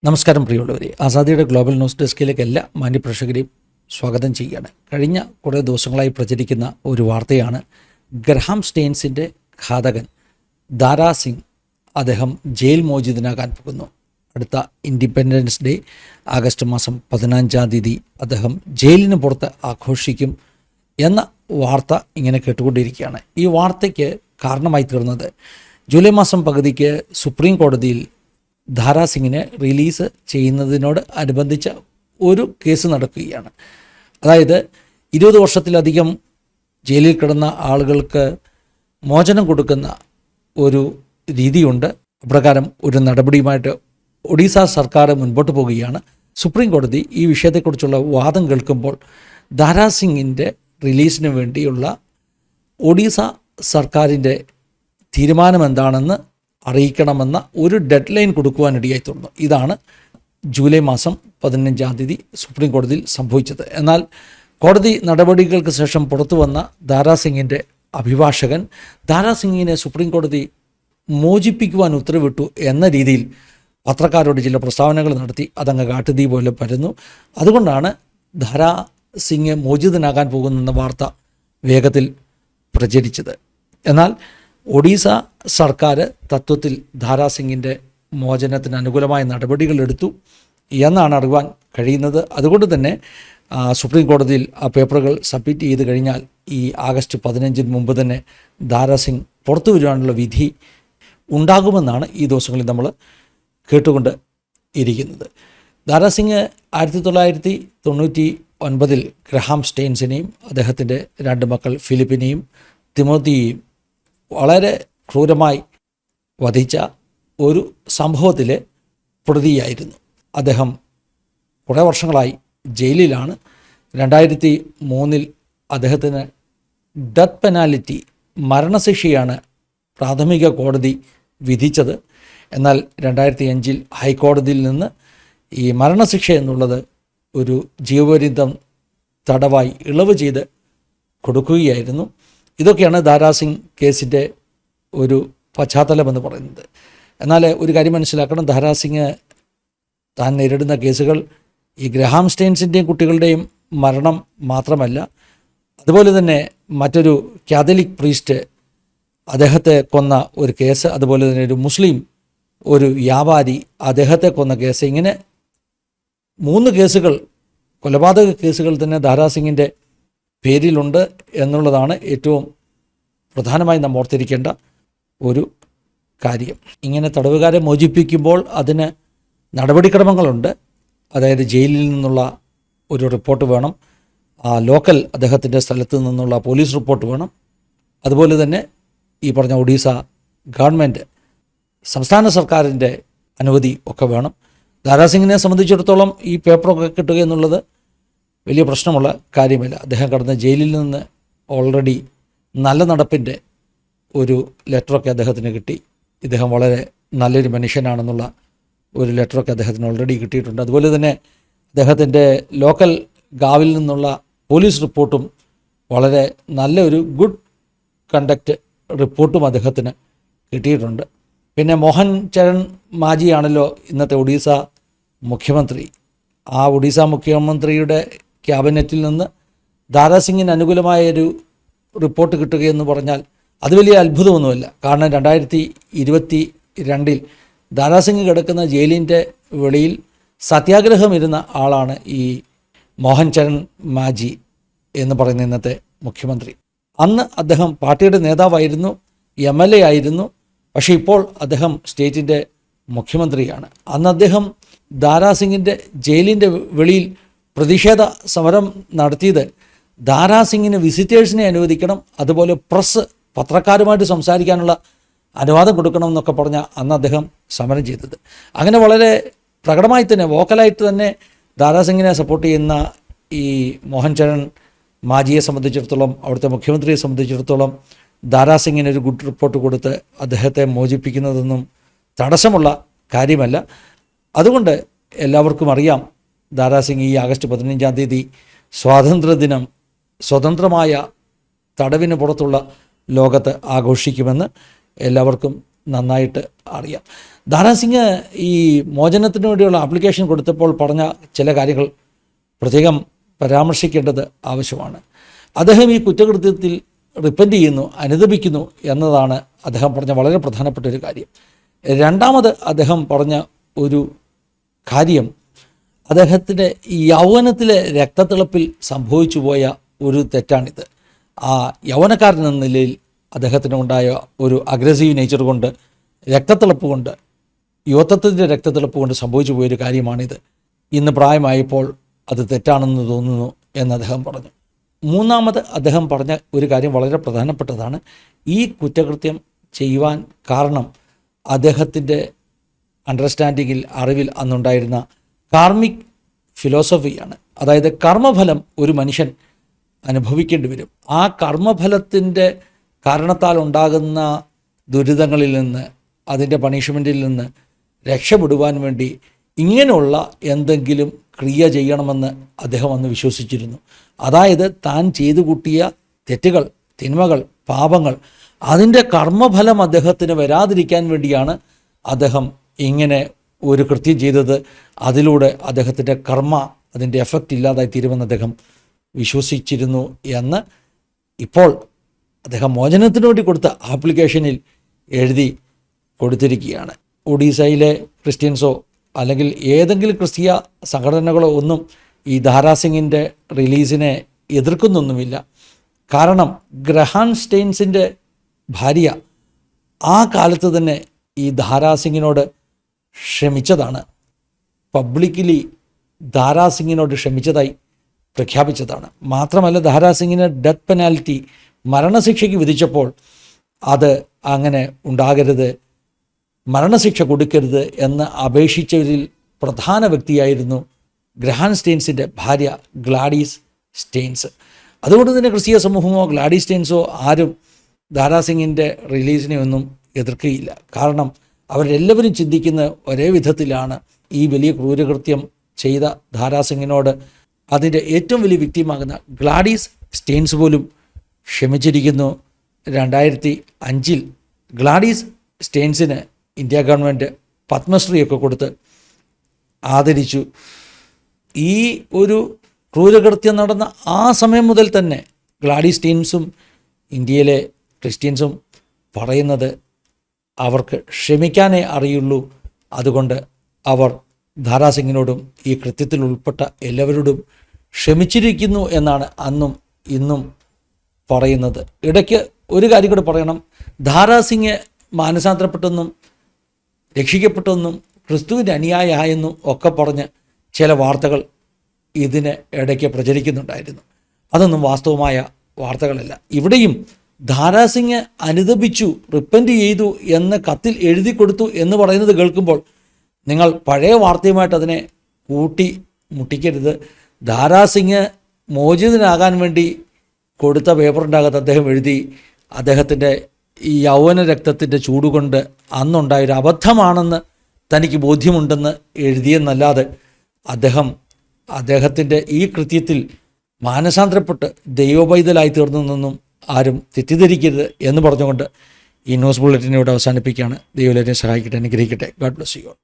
നമസ്കാരം പ്രിയമുള്ളവരെ, ആസാദിയുടെ global news ഡെസ്കിലേക്ക് എല്ലാ മാന്യപ്രേക്ഷകരെയും സ്വാഗതം ചെയ്യുകയാണ്. കഴിഞ്ഞ കുറേ ദിവസങ്ങളായി പ്രചരിക്കുന്ന ഒരു വാർത്തയാണ് ഗ്രഹാം സ്റ്റെയിൻസിൻ്റെ ഘാതകൻ ദാരാ സിംഗ് അദ്ദേഹം ജയിൽ മോചിതനാകാൻ പോകുന്നു. അടുത്ത ഇൻഡിപെൻഡൻസ് ഡേ ആഗസ്റ്റ് മാസം 15 അദ്ദേഹം ജയിലിന് പുറത്ത് ആഘോഷിക്കും എന്ന വാർത്ത ഇങ്ങനെ കേട്ടുകൊണ്ടിരിക്കുകയാണ്. ഈ വാർത്തയ്ക്ക് കാരണമായി തീർന്നത് ജൂലൈ മാസം പകുതിക്ക് സുപ്രീം കോടതിയിൽ ദാരാ സിംഗിനെ റിലീസ് ചെയ്യുന്നതിനോട് അനുബന്ധിച്ച ഒരു കേസ് നടക്കുകയാണ്. അതായത് 20 വർഷത്തിലധികം ജയിലിൽ കിടന്ന ആളുകൾക്ക് മോചനം കൊടുക്കുന്ന ഒരു രീതിയുണ്ട്. അപ്രകാരം ഒരു നടപടിയുമായിട്ട് ഒഡീസ സർക്കാർ മുൻപോട്ട് പോവുകയാണ്. സുപ്രീം കോടതി ഈ വിഷയത്തെക്കുറിച്ചുള്ള വാദം കേൾക്കുമ്പോൾ ദാരാ സിംഗിൻ്റെ റിലീസിന് വേണ്ടിയുള്ള ഒഡീസ സർക്കാരിൻ്റെ തീരുമാനം എന്താണെന്ന് അറിയിക്കണമെന്ന ഒരു ഡെഡ് ലൈൻ കൊടുക്കുവാനിടയായി തീർന്നു. ഇതാണ് ജൂലൈ മാസം 15 സുപ്രീം കോടതിയിൽ സംഭവിച്ചത്. എന്നാൽ കോടതി നടപടികൾക്ക് ശേഷം പുറത്തു വന്ന ദാരാ സിംഗിൻ്റെ അഭിഭാഷകൻ ദാരാ സിംഗിനെ സുപ്രീം കോടതി മോചിപ്പിക്കുവാൻ ഉത്തരവിട്ടു എന്ന രീതിയിൽ പത്രക്കാരോട് ചില പ്രസ്താവനകൾ നടത്തി. അതങ്ങ് കാട്ടുതീ പോലെ പരന്നു. അതുകൊണ്ടാണ് ദാരാ സിംഗ് മോചിതനാകാൻ പോകുന്നെന്ന വാർത്ത വേഗത്തിൽ പ്രചരിച്ചത്. എന്നാൽ ഒഡീസ സർക്കാർ തത്വത്തിൽ ദാരാ സിംഗിൻ്റെ മോചനത്തിന് അനുകൂലമായ നടപടികൾ എടുത്തു എന്നാണ് അറിയാൻ കഴിയുന്നത്. അതുകൊണ്ട് തന്നെ സുപ്രീം കോടതിയിൽ ആ പേപ്പറുകൾ സബ്മിറ്റ് ചെയ്ത് കഴിഞ്ഞാൽ ഈ ആഗസ്റ്റ് 15 മുമ്പ് തന്നെ ദാരാ സിംഗ് പുറത്തു വരുവാനുള്ള വിധി ഉണ്ടാകുമെന്നാണ് ഈ ദിവസങ്ങളിൽ നമ്മൾ കേട്ടുകൊണ്ട് ഇരിക്കുന്നത്. ദാരാ സിംഗ് 1999 ഗ്രഹാം സ്റ്റെയിൻസിനെയും അദ്ദേഹത്തിൻ്റെ 2 മക്കൾ ഫിലിപ്പിനെയും തിമോത്തിയെയും വളരെ ക്രൂരമായി വധിച്ച ഒരു സംഭവത്തിലെ പ്രതിയായിരുന്നു. അദ്ദേഹം കുറേ വർഷങ്ങളായി ജയിലിലാണ്. 2003 അദ്ദേഹത്തിന് ഡെത്ത് പെനാൽറ്റി മരണശിക്ഷയാണ് പ്രാഥമിക കോടതി വിധിച്ചത്. എന്നാൽ 2005 ഹൈക്കോടതിയിൽ നിന്ന് ഈ മരണശിക്ഷ എന്നുള്ളത് ഒരു ജീവപര്യന്തം തടവായി ഇളവ് ചെയ്ത് കൊടുക്കുകയായിരുന്നു. ഇതൊക്കെയാണ് ദാരാ സിംഗ് കേസിൻ്റെ ഒരു പശ്ചാത്തലമെന്ന് പറയുന്നത്. എന്നാൽ ഒരു കാര്യം മനസ്സിലാക്കണം, ദാരാ സിംഗ് താൻ നേരിടുന്ന കേസുകൾ ഈ ഗ്രഹാം സ്റ്റെയിൻസിൻ്റെയും കുട്ടികളുടെയും മരണം മാത്രമല്ല, അതുപോലെ തന്നെ മറ്റൊരു കാത്തലിക് പ്രീസ്റ്റ് അദ്ദേഹത്തെ കൊന്ന ഒരു കേസ്, അതുപോലെ തന്നെ ഒരു മുസ്ലിം ഒരു വ്യാപാരി അദ്ദേഹത്തെ കൊന്ന കേസ്, ഇങ്ങനെ 3 കേസുകൾ, കൊലപാതക കേസുകൾ തന്നെ ദാരാ സിംഗിൻ്റെ പേരിലുണ്ട് എന്നുള്ളതാണ് ഏറ്റവും പ്രധാനമായി നാം ഓർത്തിരിക്കേണ്ട ഒരു കാര്യം. ഇങ്ങനെ തടവുകാരെ മോചിപ്പിക്കുമ്പോൾ അതിന് നടപടിക്രമങ്ങളുണ്ട്. അതായത് ജയിലിൽ നിന്നുള്ള ഒരു റിപ്പോർട്ട് വേണം, ലോക്കൽ അദ്ദേഹത്തിൻ്റെ സ്ഥലത്ത് നിന്നുള്ള പോലീസ് റിപ്പോർട്ട് വേണം, അതുപോലെ തന്നെ ഈ പറഞ്ഞ ഒഡീസ ഗവൺമെൻറ് സംസ്ഥാന സർക്കാരിൻ്റെ അനുമതി ഒക്കെ വേണം. ദാരാ സിംഗിനെ സംബന്ധിച്ചിടത്തോളം ഈ പേപ്പറൊക്കെ കിട്ടുക എന്നുള്ളത് വലിയ പ്രശ്നമുള്ള കാര്യമല്ല. അദ്ദേഹം കടന്ന ജയിലിൽ നിന്ന് ഓൾറെഡി നല്ല നടപ്പിൻ്റെ ഒരു ലെറ്ററൊക്കെ അദ്ദേഹത്തിന് കിട്ടി. ഇദ്ദേഹം വളരെ നല്ലൊരു മനുഷ്യനാണെന്നുള്ള ഒരു ലെറ്ററൊക്കെ അദ്ദേഹത്തിന് ഓൾറെഡി കിട്ടിയിട്ടുണ്ട്. അതുപോലെ തന്നെ അദ്ദേഹത്തിൻ്റെ ലോക്കൽ ഗാവിൽ നിന്നുള്ള പോലീസ് റിപ്പോർട്ടും വളരെ നല്ലൊരു ഗുഡ് കണ്ടക്റ്റ് റിപ്പോർട്ടും അദ്ദേഹത്തിന് കിട്ടിയിട്ടുണ്ട്. പിന്നെ മോഹൻ ചരൺ മാജിയാണല്ലോ ഇന്നത്തെ ഒഡീസ മുഖ്യമന്ത്രി. ആ ഒഡീസ മുഖ്യമന്ത്രിയുടെ ക്യാബിനറ്റിൽ നിന്ന് ദാരാ സിംഗിന് അനുകൂലമായൊരു റിപ്പോർട്ട് കിട്ടുകയെന്ന് പറഞ്ഞാൽ അത് വലിയ അത്ഭുതമൊന്നുമല്ല. കാരണം 2022 ദാരാ സിംഗ് കിടക്കുന്ന ജയിലിൻ്റെ വെളിയിൽ സത്യാഗ്രഹം ഇരുന്ന ആളാണ് ഈ മോഹൻ ചരൺ മാജി എന്ന് പറയുന്ന ഇന്നത്തെ മുഖ്യമന്ത്രി. അന്ന് അദ്ദേഹം പാർട്ടിയുടെ നേതാവായിരുന്നു, MLA ആയിരുന്നു. പക്ഷേ ഇപ്പോൾ അദ്ദേഹം സ്റ്റേറ്റിൻ്റെ മുഖ്യമന്ത്രിയാണ്. അന്ന് അദ്ദേഹം ദാരാ സിംഗിൻ്റെ ജയിലിൻ്റെ വെളിയിൽ പ്രതിഷേധ സമരം നടത്തിയത് ദാരാ സിംഗിന് വിസിറ്റേഴ്സിനെ അനുവദിക്കണം, അതുപോലെ പ്രസ് പത്രക്കാരുമായിട്ട് സംസാരിക്കാനുള്ള അനുവാദം കൊടുക്കണം എന്നൊക്കെ പറഞ്ഞ അന്ന് അദ്ദേഹം സമരം ചെയ്തത്. അങ്ങനെ വളരെ പ്രകടമായി തന്നെ വോക്കലായിട്ട് തന്നെ ദാരാ സിംഗിനെ സപ്പോർട്ട് ചെയ്യുന്ന ഈ മോഹൻ ചരൺ മാജിയെ സംബന്ധിച്ചിടത്തോളം, അവിടുത്തെ മുഖ്യമന്ത്രിയെ സംബന്ധിച്ചിടത്തോളം ദാരാ സിംഗിന് ഒരു ഗുഡ് റിപ്പോർട്ട് കൊടുത്ത് അദ്ദേഹത്തെ മോചിപ്പിക്കുന്നതൊന്നും തടസ്സമുള്ള കാര്യമല്ല. അതുകൊണ്ട് എല്ലാവർക്കും അറിയാം ദാരാ സിംഗ് ഈ ആഗസ്റ്റ് 15 സ്വാതന്ത്ര്യദിനം സ്വതന്ത്രമായ തടവിന് പുറത്തുള്ള ലോകത്ത് ആഘോഷിക്കുമെന്ന് എല്ലാവർക്കും നന്നായിട്ട് അറിയാം. ദാരാ സിംഗ് ഈ മോചനത്തിന് വേണ്ടിയുള്ള ആപ്ലിക്കേഷൻ കൊടുത്തപ്പോൾ പറഞ്ഞ ചില കാര്യങ്ങൾ പ്രത്യേകം പരാമർശിക്കേണ്ടത് ആവശ്യമാണ്. അദ്ദേഹം ഈ കുറ്റകൃത്യത്തിൽ റിപ്പൻറ്റ് ചെയ്യുന്നു, അനുദപിക്കുന്നു എന്നതാണ് അദ്ദേഹം പറഞ്ഞ വളരെ പ്രധാനപ്പെട്ട ഒരു കാര്യം. രണ്ടാമത് അദ്ദേഹം പറഞ്ഞ ഒരു കാര്യം അദ്ദേഹത്തിൻ്റെ യൗവനത്തിലെ രക്തത്തിളപ്പിൽ സംഭവിച്ചു പോയ ഒരു തെറ്റാണിത്. ആ യൗവനക്കാരൻ എന്ന നിലയിൽ അദ്ദേഹത്തിനുണ്ടായ ഒരു അഗ്രസീവ് നേച്ചർ കൊണ്ട്, രക്തത്തിളപ്പ് കൊണ്ട്, യുവത്വത്തിൻ്റെ രക്തത്തിളപ്പ് കൊണ്ട് സംഭവിച്ചു പോയൊരു കാര്യമാണിത്. ഇന്ന് പ്രായമായപ്പോൾ അത് തെറ്റാണെന്ന് തോന്നുന്നു എന്ന് അദ്ദേഹം പറഞ്ഞു. മൂന്നാമത് അദ്ദേഹം പറഞ്ഞ ഒരു കാര്യം വളരെ പ്രധാനപ്പെട്ടതാണ്. ഈ കുറ്റകൃത്യം ചെയ്യുവാൻ കാരണം അദ്ദേഹത്തിൻ്റെ അണ്ടർസ്റ്റാൻഡിങ്ങിൽ, അറിവിൽ അന്നുണ്ടായിരുന്ന കാർമിക് ഫിലോസഫിയാണ്. അതായത് കർമ്മഫലം ഒരു മനുഷ്യൻ അനുഭവിക്കേണ്ടി വരും. ആ കർമ്മഫലത്തിൻ്റെ കാരണത്താൽ ഉണ്ടാകുന്ന ദുരിതങ്ങളിൽ നിന്ന്, അതിൻ്റെ പണിഷ്മെൻറ്റിൽ നിന്ന് രക്ഷപ്പെടുവാൻ വേണ്ടി ഇങ്ങനെയുള്ള എന്തെങ്കിലും ക്രിയ ചെയ്യണമെന്ന് അദ്ദേഹം അന്ന് വിശ്വസിച്ചിരുന്നു. അതായത് താൻ ചെയ്തു കൂട്ടിയ തെറ്റുകൾ, തിന്മകൾ, പാപങ്ങൾ, അതിൻ്റെ കർമ്മഫലം അദ്ദേഹത്തിന് വരാതിരിക്കാൻ വേണ്ടിയാണ് അദ്ദേഹം ഇങ്ങനെ ഒരു കൃത്യം ചെയ്തത്. അതിലൂടെ അദ്ദേഹത്തിൻ്റെ കർമ്മ, അതിൻ്റെ എഫക്റ്റ് ഇല്ലാതായി തീരുമെന്ന് അദ്ദേഹം വിശ്വസിച്ചിരുന്നു എന്ന് ഇപ്പോൾ അദ്ദേഹം മോചനത്തിന് വേണ്ടി കൊടുത്ത ആപ്ലിക്കേഷനിൽ എഴുതി കൊടുത്തിരിക്കുകയാണ്. ഒഡീസയിലെ ക്രിസ്ത്യൻസോ അല്ലെങ്കിൽ ഏതെങ്കിലും ക്രിസ്തീയ സംഘടനകളോ ഒന്നും ഈ ദാരാ സിംഗിൻ്റെ റിലീസിനെ എതിർക്കുന്നൊന്നുമില്ല. കാരണം ഗ്രഹാം സ്റ്റെയിൻസിൻ്റെ ഭാര്യ ആ കാലത്ത് തന്നെ ഈ ദാരാ സിംഗിനോട് ക്ഷമിച്ചതാണ്. പബ്ലിക്കലി ദാരാ സിംഗിനോട് ക്ഷമിച്ചതായി പ്രഖ്യാപിച്ചതാണ്. മാത്രമല്ല ദാരാ സിംഗിന് ഡെത്ത് പെനാൽറ്റി, മരണശിക്ഷയ്ക്ക് വിധിച്ചപ്പോൾ അത് അങ്ങനെ ഉണ്ടാകരുത്, മരണശിക്ഷ കൊടുക്കരുത് എന്ന് അപേക്ഷിച്ചവരിൽ പ്രധാന വ്യക്തിയായിരുന്നു ഗ്രഹാം സ്റ്റെയിൻസിൻ്റെ ഭാര്യ ഗ്ലാഡീസ് സ്റ്റെയിൻസ്. അതുകൊണ്ട് തന്നെ ക്രിസ്തീയ സമൂഹമോ ഗ്ലാഡീസ് സ്റ്റെയിൻസോ ആരും ദാരാ സിംഗിൻ്റെ റിലീസിനെ ഒന്നും എതിർക്കുകയില്ല. കാരണം അവരെല്ലാവരും ചിന്തിക്കുന്ന ഒരേ വിധത്തിലാണ്. ഈ വലിയ ക്രൂരകൃത്യം ചെയ്ത ദാരാ സിംഗിനോട് അതിൻ്റെ ഏറ്റവും വലിയ വിക്ടിമാകുന്ന ഗ്ലാഡീസ് സ്റ്റെയിൻസ് പോലും ക്ഷമിച്ചിരിക്കുന്നു. 2005 ഗ്ലാഡീസ് സ്റ്റെയിൻസിന് ഇന്ത്യ ഗവൺമെൻറ് പത്മശ്രീയൊക്കെ കൊടുത്ത് ആദരിച്ചു. ഈ ഒരു ക്രൂരകൃത്യം നടന്ന ആ സമയം മുതൽ തന്നെ ഗ്ലാഡീസ് സ്റ്റെയിൻസും ഇന്ത്യയിലെ ക്രിസ്ത്യൻസും പറയുന്നത് അവർക്ക് ക്ഷമിക്കാനേ അറിയുള്ളൂ. അതുകൊണ്ട് അവർ ദാരാ സിംഗിനോടും ഈ കൃത്യത്തിൽ ഉൾപ്പെട്ട എല്ലാവരോടും ക്ഷമിച്ചിരിക്കുന്നു എന്നാണ് അന്നും ഇന്നും പറയുന്നത്. ഇടയ്ക്ക് ഒരു കാര്യം കൂടെ പറയണം. ദാരാ സിംഗ് മാനസാന്തരപ്പെട്ടെന്നും രക്ഷിക്കപ്പെട്ടെന്നും ക്രിസ്തുവിൻ്റെ അനുയായിയായെന്നും ഒക്കെ പറഞ്ഞ് ചില വാർത്തകൾ ഇതിന് ഇടയ്ക്ക് പ്രചരിക്കുന്നുണ്ടായിരുന്നു. അതൊന്നും വാസ്തവമായ വാർത്തകളല്ല. ഇവിടെയും ദാരാ സിംഗ് അനുദപിച്ചു, റിപ്പൻറ്റ് ചെയ്തു എന്ന് കത്തിൽ എഴുതി കൊടുത്തു എന്ന് പറയുന്നത് കേൾക്കുമ്പോൾ നിങ്ങൾ പഴയ വാർത്തയുമായിട്ട് അതിനെ കൂട്ടി മുട്ടിക്കരുത്. ദാരാ സിംഗ് മോചിതനാകാൻ വേണ്ടി കൊടുത്ത പേപ്പറിൻ്റെ അകത്ത് അദ്ദേഹം എഴുതി അദ്ദേഹത്തിൻ്റെ ഈ യൗവന രക്തത്തിൻ്റെ ചൂടുകൊണ്ട് അന്നുണ്ടായൊരു അബദ്ധമാണെന്ന് തനിക്ക് ബോധ്യമുണ്ടെന്ന് എഴുതിയെന്നല്ലാതെ അദ്ദേഹത്തിൻ്റെ ഈ കൃത്യത്തിൽ മാനസാന്തരപ്പെട്ട് ദൈവപൈതലായി തീർന്നെന്നൊന്നും ആരും തെറ്റിദ്ധരിക്കരുത് എന്ന് പറഞ്ഞുകൊണ്ട് ഈ ന്യൂസ് ബുള്ളറ്റിനെ ഇവിടെ അവസാനിപ്പിക്കുകയാണ്. ദൈവം എല്ലാവരെയും സഹായിക്കട്ടെ, അനുഗ്രഹിക്കട്ടെ. God bless you all.